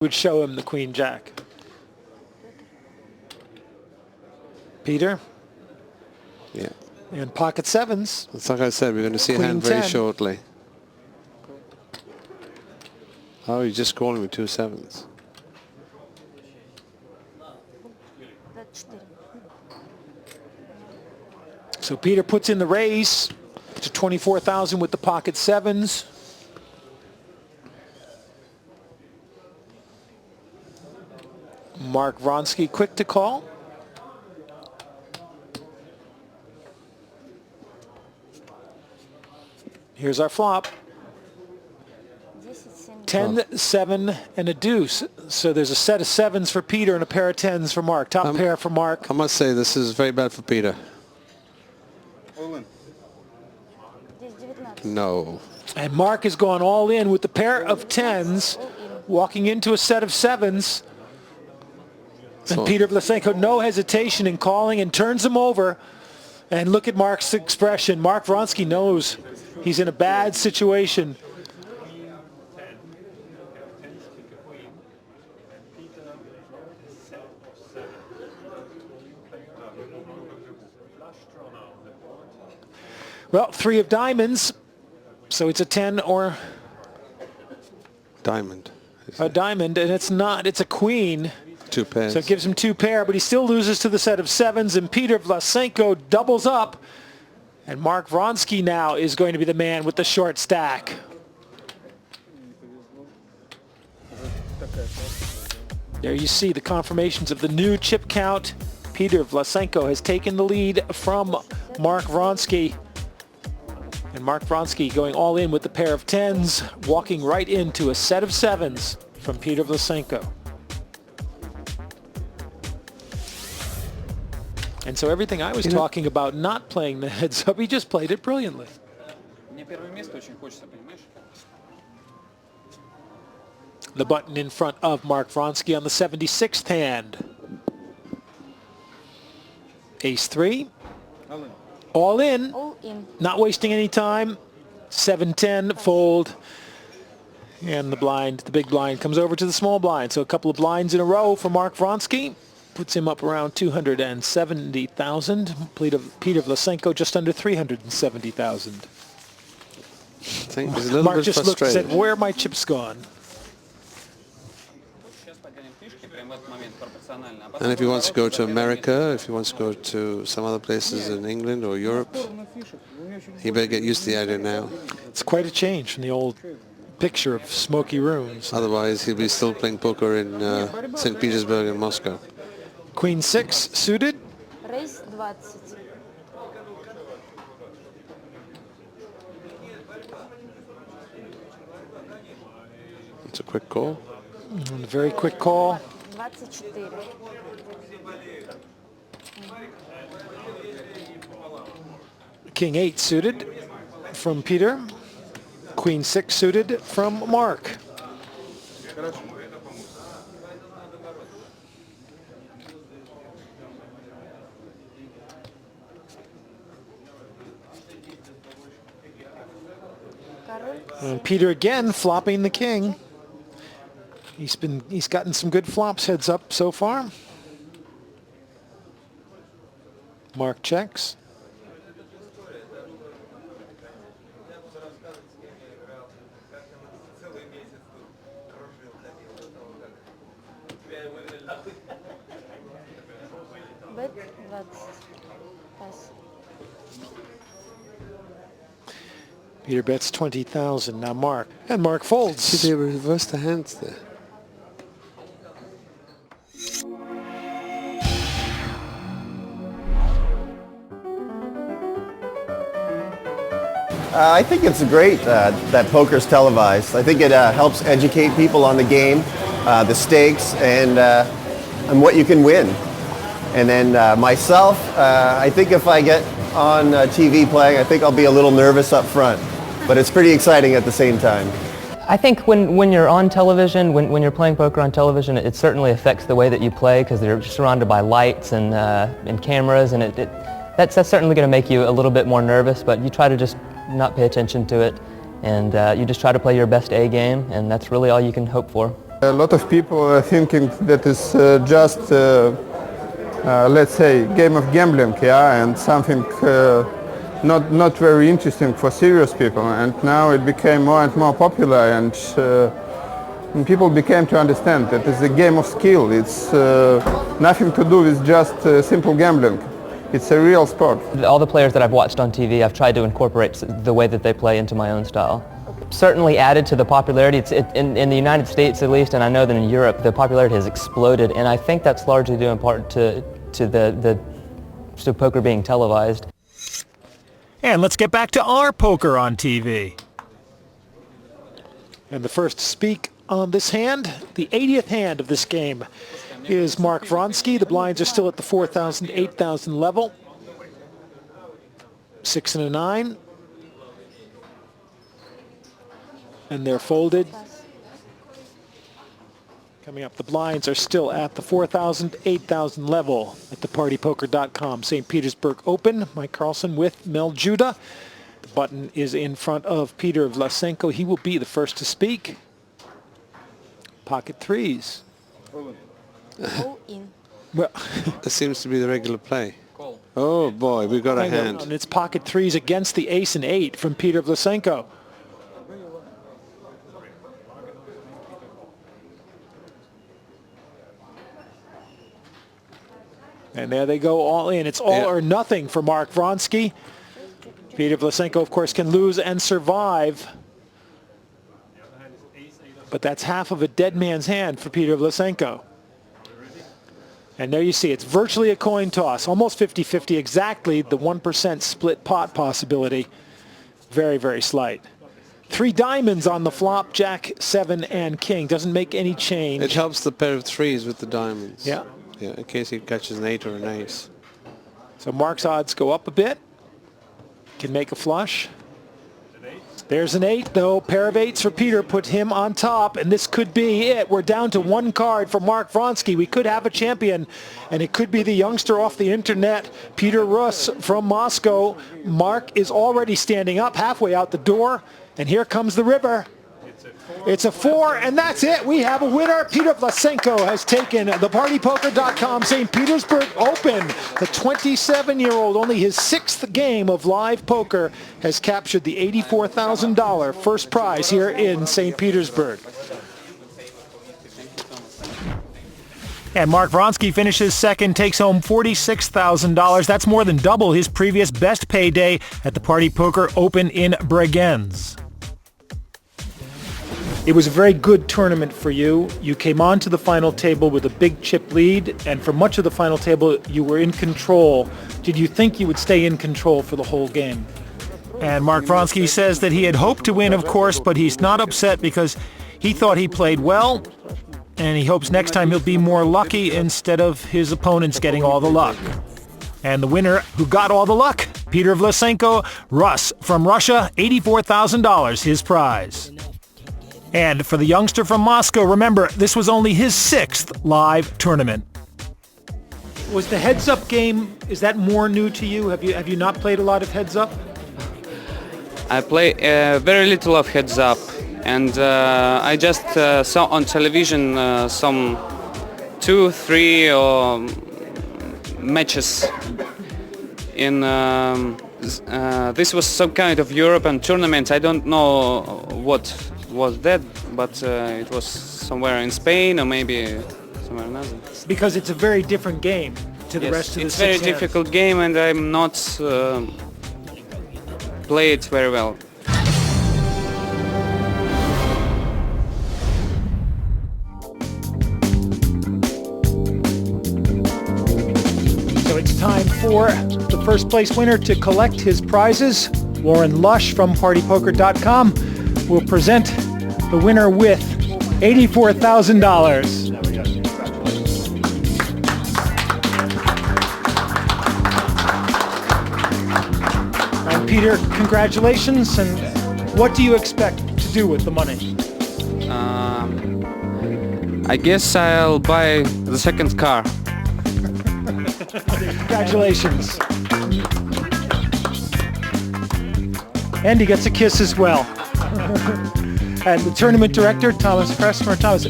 would show him the Queen Jack. Peter. Yeah. And pocket sevens. It's like I said, we're going to see a Queen hand very 10. shortly. Oh, he's just calling with 2 sevens. So Peter puts in the raise to 24,000 with the pocket sevens. Mark Vronsky quick to call. Here's our flop. 10, 7, and a deuce. So there's a set of sevens for Peter and a pair of tens for Mark. Top pair for Mark. I must say this is very bad for Peter. No. And Mark has gone all in with the pair of tens, walking into a set of sevens. And Peter Vlasenko, no hesitation in calling and turns him over. And look at Mark's expression. Mark Vronsky knows he's in a bad situation. Well, 3 of diamonds, so it's a 10 or diamond. A diamond, and it's not. It's a queen. 2 pairs. So it gives him 2 pair, but he still loses to the set of sevens, and Peter Vlasenko doubles up. And Mark Vronsky now is going to be the man with the short stack. There you see the confirmations of the new chip count. Peter Vlasenko has taken the lead from Mark Vronsky. And Mark Vronsky going all in with the pair of tens, walking right into a set of sevens from Peter Vlasenko. And so everything I was talking about not playing the heads up, he just played it brilliantly. The button in front of Mark Vronsky on the 76th hand. Ace 3. All in. All in. Not wasting any time. 7-10 fold. And the blind, the big blind, comes over to the small blind. So a couple of blinds in a row for Mark Vronsky. Puts him up around 270,000. Peter Vlasenko just under 370,000. I think he's a little Mark bit just looked and frustrated. said, where are my chips gone? And if he wants to go to America, if he wants to go to some other places in England or Europe, he better get used to the idea now. It's quite a change from the old picture of smoky rooms. Otherwise, he'll be still playing poker in St. Petersburg and Moscow. Queen 6 suited. Raise 20. It's a quick call. And a very quick call. 24. King 8 suited from Peter. Queen 6 suited from Mark. And Peter again flopping the king. He's gotten some good flops heads up so far. Mark checks. Bet 20. Pass. Peter bets 20,000. Now Mark. And Mark folds. See, they reversed the hands there. I think it's great that poker's televised. I think it helps educate people on the game, the stakes, and what you can win. And then myself, I think if I get on TV playing, I think I'll be a little nervous up front. But it's pretty exciting at the same time. I think when you're on television, when you're playing poker on television, it certainly affects the way that you play because you're surrounded by lights and cameras, and that's certainly going to make you a little bit more nervous, but you try to just not pay attention to it, and you just try to play your best A game, and that's really all you can hope for. A lot of people are thinking that it's just, let's say, game of gambling, yeah, and something not very interesting for serious people. And now it became more and more popular, and people became to understand that it's a game of skill. It's nothing to do with just simple gambling. It's a real sport. All the players that I've watched on TV, I've tried to incorporate the way that they play into my own style. Certainly added to the popularity. In the United States at least, and I know that in Europe the popularity has exploded, and I think that's largely due in part to poker being televised. And let's get back to our poker on TV. And the first to speak on this hand, the 80th hand of this game, is Mark Vronsky. The blinds are still at the 4,000, 8,000 level. 6 and a 9. And they're folded. Coming up, the blinds are still at the 4,000, 8,000 level at thepartypoker.com. St. Petersburg Open. Mike Carlson with Mel Judah. The button is in front of Peter Vlasenko. He will be the first to speak. Pocket threes. All in. Well, That seems to be the regular play. Oh boy, we got a hand. and it's pocket threes against the ace and 8 from Peter Vlasenko. And there they go, all in. It's all or nothing for Mark Vronsky. Peter Vlasenko, of course, can lose and survive. But that's half of a dead man's hand for Peter Vlasenko. And there you see, it's virtually a coin toss, almost 50-50, exactly the 1% split pot possibility. Very, very slight. 3 diamonds on the flop, Jack, 7, and King. Doesn't make any change. It helps the pair of threes with the diamonds. Yeah. Yeah, in case he catches an 8 or an ace. So Mark's odds go up a bit. Can make a flush. There's an 8, though. Pair of 8s for Peter put him on top, and this could be it. We're down to 1 card for Mark Vronsky. We could have a champion, and it could be the youngster off the internet, Peter Rus from Moscow. Mark is already standing up halfway out the door, and here comes the river. It's a 4, and that's it. We have a winner. Peter Vlasenko has taken the partypoker.com St. Petersburg Open. The 27-year-old, only his 6th game of live poker, has captured the $84,000 first prize here in St. Petersburg. And Mark Vronsky finishes second, takes home $46,000. That's more than double his previous best payday at the Party Poker Open in Bregenz. It was a very good tournament for you. You came on to the final table with a big chip lead, and for much of the final table, you were in control. Did you think you would stay in control for the whole game? And Mark Vronsky says that he had hoped to win, of course, but he's not upset because he thought he played well, and he hopes next time he'll be more lucky instead of his opponents getting all the luck. And the winner who got all the luck, Peter Vlasenko, Rus from Russia, $84,000, his prize. And for the youngster from Moscow, remember, this was only his 6th live tournament. Was the heads-up game, is that more new to you? Have you not played a lot of heads-up? I play very little of heads-up, and I just saw on television some 2-3 matches in this was some kind of European tournament. I don't know what was that, but it was somewhere in Spain or maybe somewhere another. Because it's a very different game to the rest of the 6 It's a very difficult game, and I'm not play it very well. So it's time for the first place winner to collect his prizes. Warren Lush from partypoker.com will present the winner with $84,000. And Peter, congratulations, and what do you expect to do with the money? I guess I'll buy the second car. Congratulations. And he gets a kiss as well. And the tournament director, Thomas Pressmer. Thomas,